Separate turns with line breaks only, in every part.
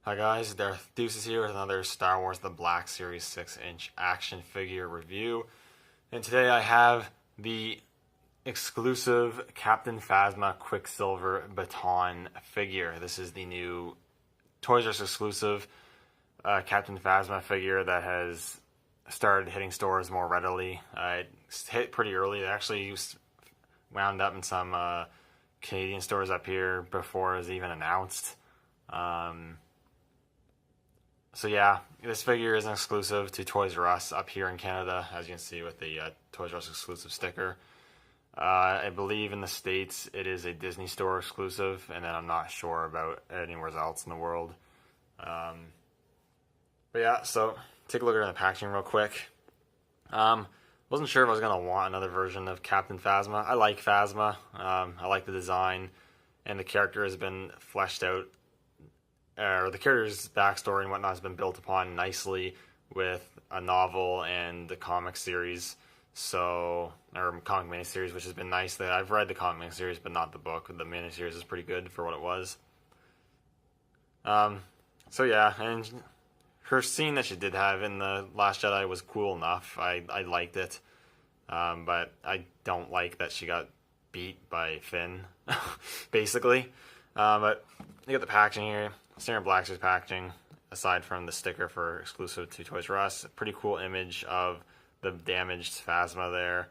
Hi guys, Darth Deuces here with another Star Wars The Black Series 6-inch action figure review. And today I have the exclusive Captain Phasma Quicksilver Baton figure. This is the new Toys R Us exclusive Captain Phasma figure that has started hitting stores more readily. It hit pretty early. It actually wound up in some Canadian stores up here before it was even announced. So yeah, this figure is an exclusive to Toys R Us up here in Canada, as you can see with the Toys R Us exclusive sticker. I believe in the States it is a Disney Store exclusive, and then I'm not sure about anywhere else in the world. But yeah, so take a look at the packaging real quick. Wasn't sure if I was going to want another version of Captain Phasma. I like Phasma. I like the design, and the character has been fleshed out. Or the character's backstory and whatnot has been built upon nicely with a novel and the comic series, or comic miniseries, which has been nice. That I've read the comic miniseries, but not the book. The miniseries is pretty good for what it was. So yeah, and her scene that she did have in the Last Jedi was cool enough. I liked it, but I don't like that she got beat by Finn, basically. But you got the packaging here. Standard Black Series packaging, aside from the sticker for exclusive to Toys R Us. A pretty cool image of the damaged Phasma there.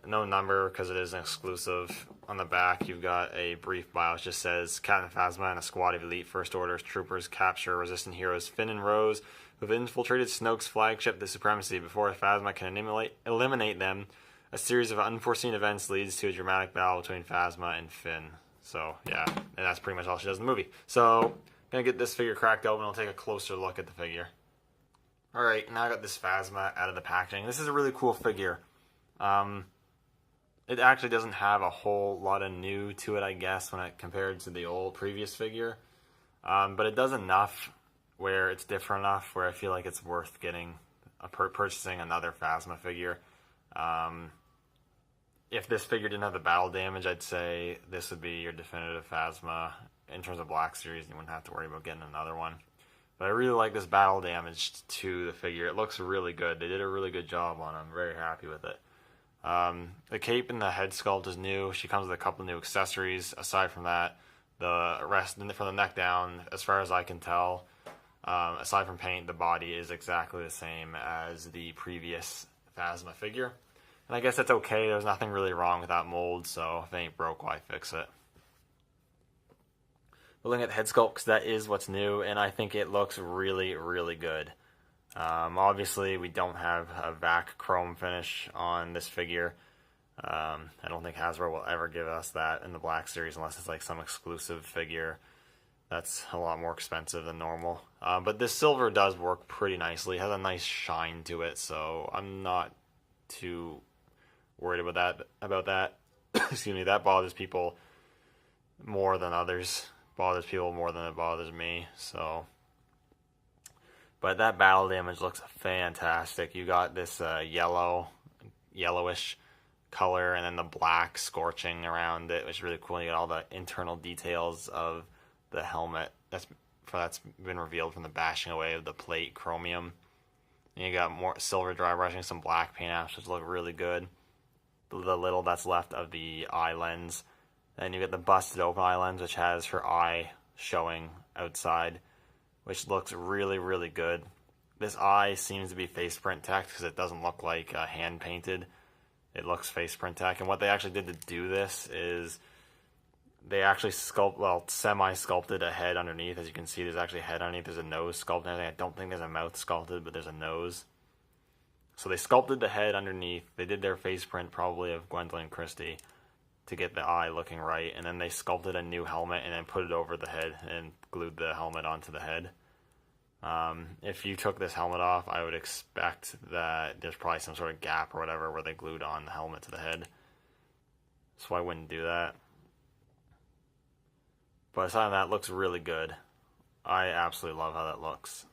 No number because it is an exclusive. On the back, you've got a brief bio. It just says, Captain Phasma and a squad of elite First Order troopers capture resistant heroes Finn and Rose, who have infiltrated Snoke's flagship, the Supremacy. Before Phasma can eliminate them, a series of unforeseen events leads to a dramatic battle between Phasma and Finn. So, yeah, and that's pretty much all she does in the movie. So, gonna get this figure cracked open and I'll take a closer look at the figure. Alright, now I got this Phasma out of the packaging. This is a really cool figure. It actually doesn't have a whole lot of new to it, I guess, when it compared to the old previous figure. But it does enough where it's different enough where I feel like it's worth getting, purchasing another Phasma figure. If this figure didn't have the battle damage, I'd say this would be your definitive Phasma. In terms of Black Series, you wouldn't have to worry about getting another one. But I really like this battle damage to the figure. It looks really good. They did a really good job on it. I'm very happy with it. The cape and the head sculpt is new. She comes with a couple new accessories. Aside from that, the rest from the neck down, as far as I can tell, aside from paint, the body is exactly the same as the previous Phasma figure. And I guess that's okay. There's nothing really wrong with that mold, so if it ain't broke, why fix it? We're looking at the head sculpt because that is what's new, and I think it looks really, really good. Obviously, we don't have a vac chrome finish on this figure. I don't think Hasbro will ever give us that in the Black Series unless it's like some exclusive figure that's a lot more expensive than normal. But this silver does work pretty nicely. It has a nice shine to it, so I'm not too worried about that. Excuse me, that bothers people more than others. Bothers people more than it bothers me. So, but that battle damage looks fantastic. You got this yellowish color, and then the black scorching around it, which is really cool. You got all the internal details of the helmet that's been revealed from the bashing away of the plate chromium. And you got more silver dry brushing, some black paint apps, which look really good. The little that's left of the eye lens. Then you get the busted open eye lens, which has her eye showing outside, which looks really, really good. This eye seems to be face print tech because it doesn't look like hand painted. It looks face print tech. And what they actually did to do this is they actually semi-sculpted a head underneath. As you can see, there's actually a head underneath. There's a nose sculpted and everything. I don't think there's a mouth sculpted, but there's a nose. So they sculpted the head underneath. They did their face print probably of Gwendolyn Christie to get the eye looking right. And then they sculpted a new helmet and then put it over the head and glued the helmet onto the head. If you took this helmet off, I would expect that there's probably some sort of gap or whatever where they glued on the helmet to the head. So I wouldn't do that. But aside from that, it looks really good. I absolutely love how that looks.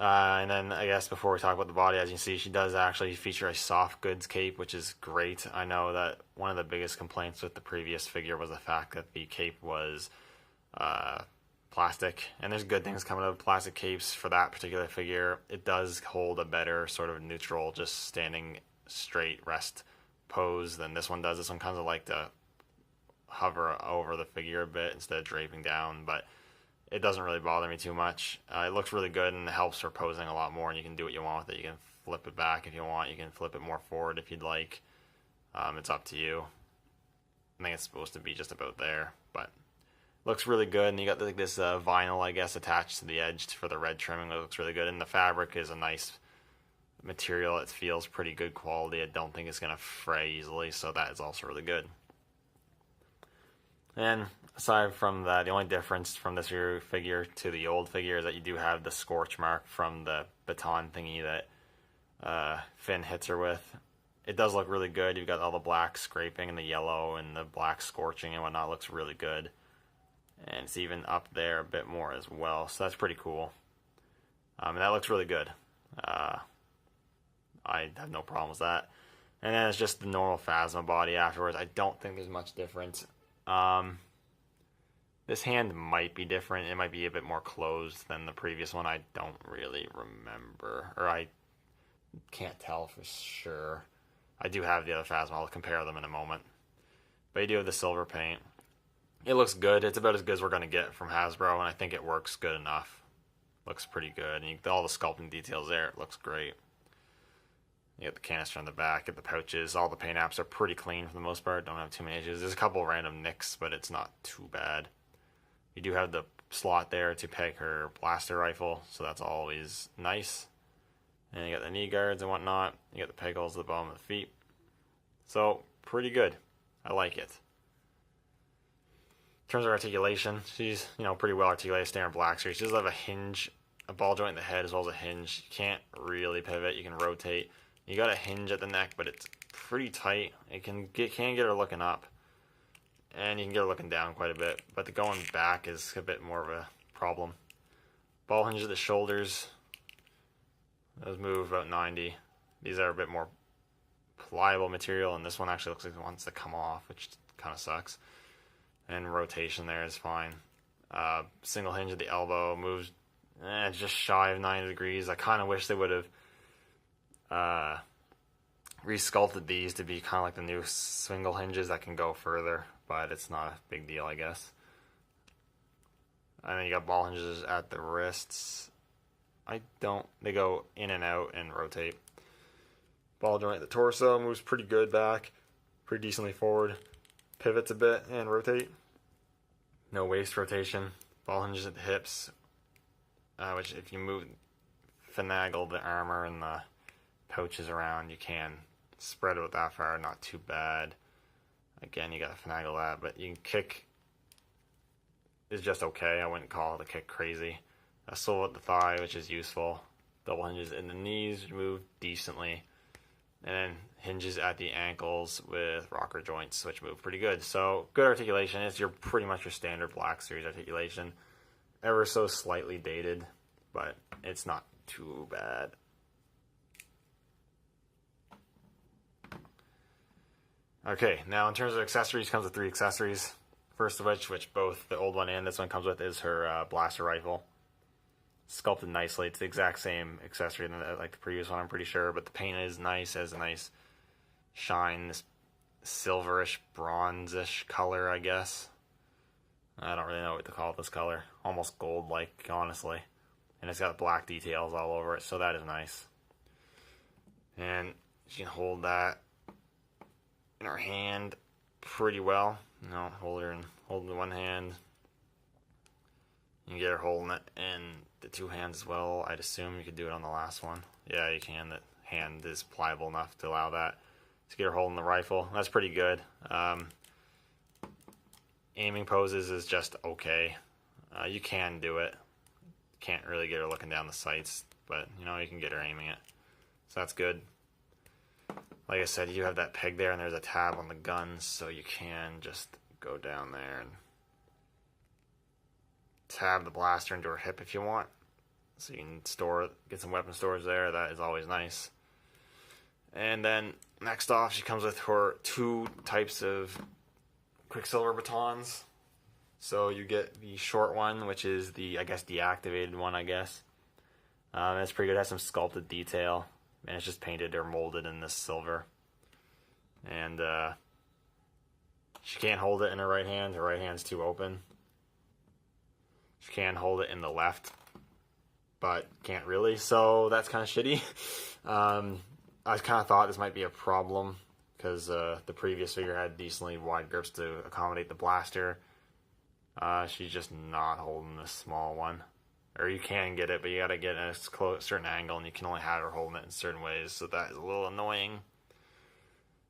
And then I guess before we talk about the body, as you can see, she does actually feature a soft goods cape, which is great. I know that one of the biggest complaints with the previous figure was the fact that the cape was plastic, and there's good things coming out of plastic capes for that particular figure. It does hold a better sort of neutral, just standing straight rest pose than this one does. This one kind of like to hover over the figure a bit instead of draping down, but it doesn't really bother me too much. It looks really good and it helps for posing a lot more, and you can do what you want with it. You can flip it back if you want, you can flip it more forward if you'd like. It's up to you. I think it's supposed to be just about there, but looks really good. And you got like this vinyl, I guess, attached to the edge for the red trimming. It looks really good, and the fabric is a nice material. It feels pretty good quality. I don't think it's going to fray easily, so that is also really good. And aside from that, the only difference from this figure to the old figure is that you do have the Scorch Mark from the baton thingy that Finn hits her with. It does look really good. You've got all the black scraping and the yellow and the black scorching and whatnot. It looks really good. And it's even up there a bit more as well, so that's pretty cool. And that looks really good. I have no problem with that. And then it's just the normal Phasma body afterwards. I don't think there's much difference. This hand might be different. It might be a bit more closed than the previous one. I don't really remember, or I can't tell for sure. I do have the other Phasma. I'll compare them in a moment. But you do have the silver paint. It looks good. It's about as good as we're going to get from Hasbro, and I think it works good enough. Looks pretty good. And all the sculpting details there, it looks great. You get the canister on the back, get the pouches. All the paint apps are pretty clean for the most part. Don't have too many issues. There's a couple random nicks, but it's not too bad. You do have the slot there to peg her blaster rifle, so that's always nice. And you got the knee guards and whatnot. You got the peg holes at the bottom of the feet. So, pretty good. I like it. In terms of articulation, she's, pretty well articulated, standard black series. She does have a hinge, a ball joint in the head as well as a hinge. You can't really pivot. You can rotate. You got a hinge at the neck, but it's pretty tight. It can get her looking up, and you can get her looking down quite a bit. But the going back is a bit more of a problem. Ball hinge at the shoulders. Those move about 90. These are a bit more pliable material, and this one actually looks like it wants to come off, which kind of sucks. And rotation there is fine. Single hinge at the elbow moves just shy of 90 degrees. I kind of wish they would have resculpted these to be kind of like the new single hinges that can go further, but it's not a big deal, I guess. And then you got ball hinges at the wrists. They go in and out and rotate. Ball joint at the torso moves pretty good back, pretty decently forward. Pivots a bit and rotate. No waist rotation. Ball hinges at the hips, which if you finagle the armor and the pouches around, you can spread it that far, not too bad. Again, you gotta finagle that, but you can kick is just okay. I wouldn't call it a kick crazy. A swivel at the thigh, which is useful. Double hinges in the knees, move decently. And then hinges at the ankles with rocker joints, which move pretty good. So good articulation. It's pretty much your standard Black Series articulation. Ever so slightly dated, but it's not too bad. Okay, now in terms of accessories, comes with 3 accessories. First of which both the old one and this one comes with, is her blaster rifle. Sculpted nicely. It's the exact same accessory like the previous one, I'm pretty sure, but the paint is nice. It has a nice shine, this silverish, bronzish color, I guess. I don't really know what to call this color. Almost gold-like, honestly. And it's got black details all over it, so that is nice. And she can hold that in her hand pretty well. Hold it in one hand. You can get her holding it in the 2 hands as well. I'd assume you could do it on the last one. Yeah, you can. The hand is pliable enough to allow that. To get her holding the rifle. That's pretty good. Aiming poses is just okay. You can do it. Can't really get her looking down the sights, but you can get her aiming it. So that's good. Like I said, you have that peg there, and there's a tab on the gun, so you can just go down there and tab the blaster into her hip if you want. so you can get some weapon storage there. That is always nice. And then next off, she comes with her 2 types of Quicksilver Batons. So you get the short one, which is the, I guess, deactivated one, I guess. It's pretty good. It has some sculpted detail, and it's just painted or molded in this silver. And she can't hold it in her right hand. Her right hand's too open. She can hold it in the left, but can't really, so that's kind of shitty. I kind of thought this might be a problem, because the previous figure had decently wide grips to accommodate the blaster. She's just not holding this small one. Or you can get it, but you gotta get in a certain angle, and you can only have her holding it in certain ways, so that is a little annoying.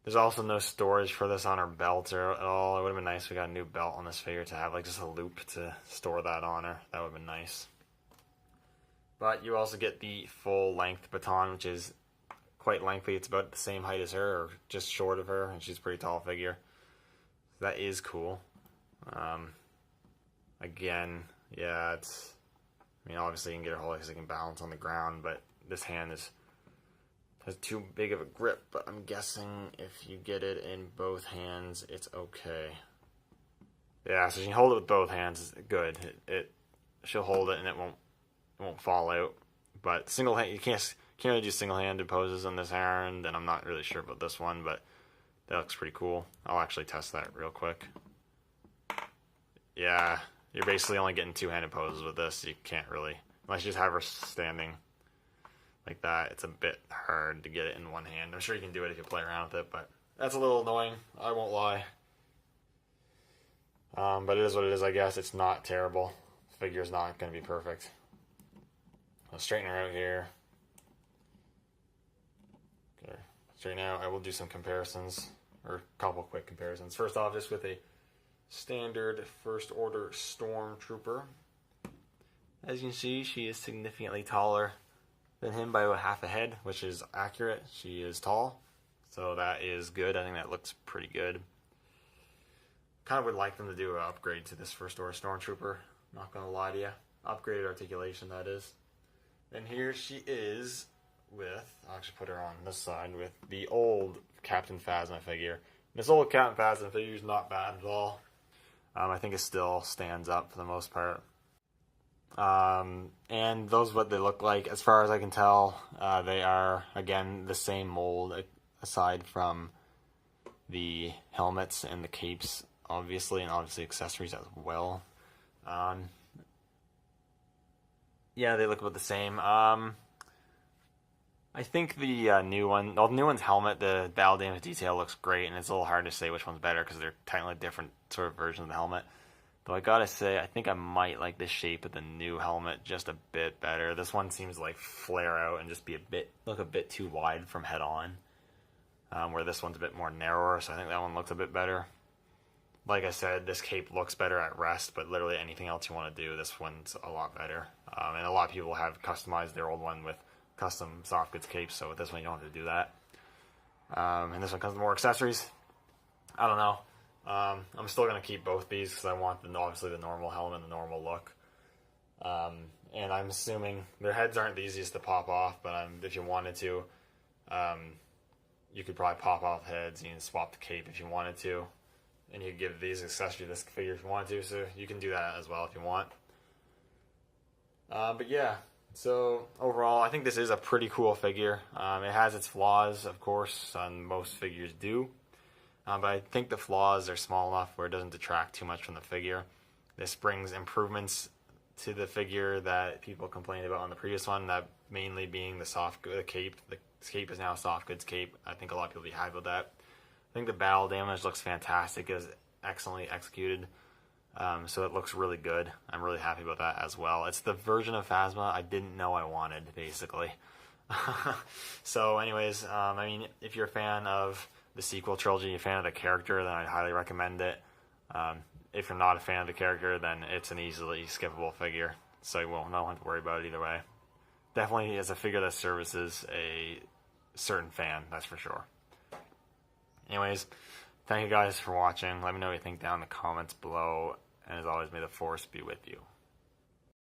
There's also no storage for this on her belt or at all. It would have been nice if we got a new belt on this figure to have like just a loop to store that on her. That would have been nice. But you also get the full length baton, which is quite lengthy. It's about the same height as her, or just short of her, and she's a pretty tall figure. That is cool. Again, yeah, it's... I mean, obviously you can get her whole because it can balance on the ground, but this hand has too big of a grip. But I'm guessing if you get it in both hands, it's okay. Yeah, so you can hold it with both hands. It's good. She'll hold it and it won't fall out. But single hand, you can't really do single-handed poses on this hand, and I'm not really sure about this one, but that looks pretty cool. I'll actually test that real quick. Yeah. You're basically only getting 2-handed poses with this. You can't really, unless you just have her standing like that. It's a bit hard to get it in one hand. I'm sure you can do it if you play around with it, but that's a little annoying. I won't lie. But it is what it is, I guess. It's not terrible. The figure's not going to be perfect. I'll straighten her out here. Okay. Straighten out. I will do some comparisons, or a couple quick comparisons. First off, just with a standard First Order Stormtrooper. As you can see, she is significantly taller than him by about half a head, which is accurate. She is tall, so that is good. I think that looks pretty good. Kind of would like them to do an upgrade to this First Order Stormtrooper, not gonna lie to you. Upgraded articulation, that is. And here she is with, I'll actually put her on this side, with the old Captain Phasma figure. This old Captain Phasma figure is not bad at all. I think it still stands up for the most part. And those are what they look like. As far as I can tell, they are, again, the same mold, aside from the helmets and the capes, obviously, and obviously accessories as well. Yeah, they look about the same. I think the new one, well, the new one's helmet, the battle damage detail looks great, and it's a little hard to say which one's better because they're technically different sort of versions of the helmet. Though I gotta say, I think I might like the shape of the new helmet just a bit better. This one seems to like flare out and just be look a bit too wide from head on, where this one's a bit more narrower, so I think that one looks a bit better. Like I said, this cape looks better at rest, but literally anything else you want to do, this one's a lot better. And a lot of people have customized their old one with custom soft goods capes, so with this one you don't have to do that. And this one comes with more accessories. I don't know. I'm still going to keep both these because I want obviously the normal helmet and the normal look. And I'm assuming their heads aren't the easiest to pop off, but if you wanted to, you could probably pop off heads. You can swap the cape if you wanted to, and you could give these accessories to this figure if you wanted to, so you can do that as well if you want. But yeah. So, overall, I think this is a pretty cool figure. It has its flaws, of course, and most figures do. But I think the flaws are small enough where it doesn't detract too much from the figure. This brings improvements to the figure that people complained about on the previous one, that mainly being the cape. The cape is now a soft goods cape. I think a lot of people will be happy with that. I think the battle damage looks fantastic. It is excellently executed. So it looks really good. I'm really happy about that as well. It's the version of Phasma I didn't know I wanted, basically. So anyways, I mean, if you're a fan of the sequel trilogy, a fan of the character, then I'd highly recommend it. If you're not a fan of the character, then it's an easily skippable figure, so you won't have to worry about it either way. Definitely is a figure that services a certain fan, that's for sure. Anyways, thank you guys for watching. Let me know what you think down in the comments below. And as always, may the Force be with you.